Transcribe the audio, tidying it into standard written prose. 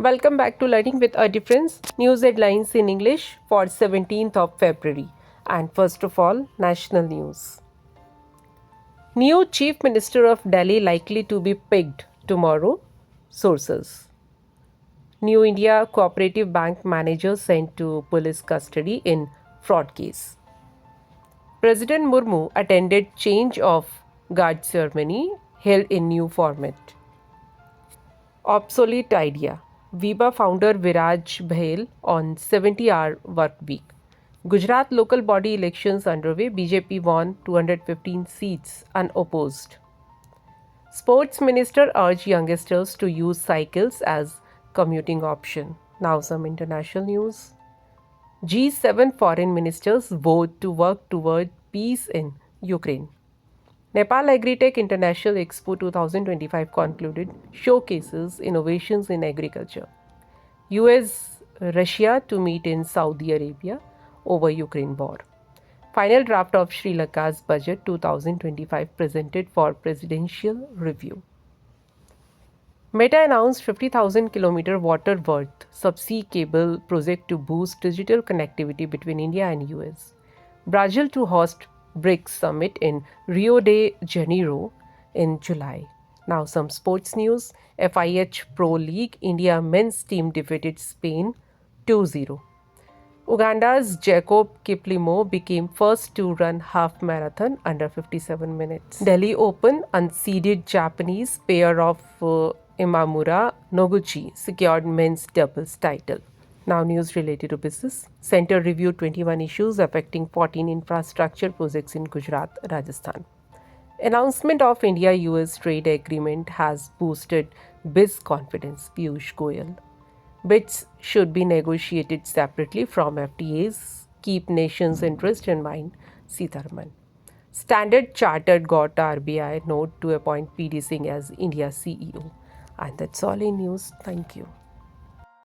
Welcome back to Learning with a Difference. News headlines in English for 17th of February. And first of all, national news. New Chief Minister of Delhi likely to be picked tomorrow. Sources. New India Cooperative Bank manager sent to police custody in fraud case. President Murmu attended change of guard ceremony held in new format. Obsolete idea. Viva founder Viraj Bhail on 70-hour work week. Gujarat local body elections underway. BJP won 215 seats unopposed. Sports minister urged youngsters to use cycles as commuting option. Now some international news. G7 foreign ministers vote to work toward peace in Ukraine. Nepal Agritech International Expo 2025 concluded showcases innovations in agriculture. US Russia to meet in Saudi Arabia over Ukraine war. Final draft of Sri Lanka's budget 2025 presented for presidential review. Meta announced 50,000-kilometer water-worth subsea cable project to boost digital connectivity between India and US. Brazil to host BRICS summit in Rio de Janeiro in July. Now some sports news. FIH Pro League India men's team defeated Spain 2-0. Uganda's Jacob Kiplimo became first to run half marathon under 57 minutes. Delhi Open unseeded Japanese pair of Imamura Noguchi secured men's doubles title. Now news related to business. Center reviewed 21 issues affecting 14 infrastructure projects in Gujarat, Rajasthan. Announcement of India-US trade agreement has boosted biz confidence, Piyush Goyal. Bids should be negotiated separately from FTAs. Keep nation's interest in mind, Sitaraman. Standard Chartered got RBI note to appoint PD Singh as India's CEO. And that's all in news. Thank you.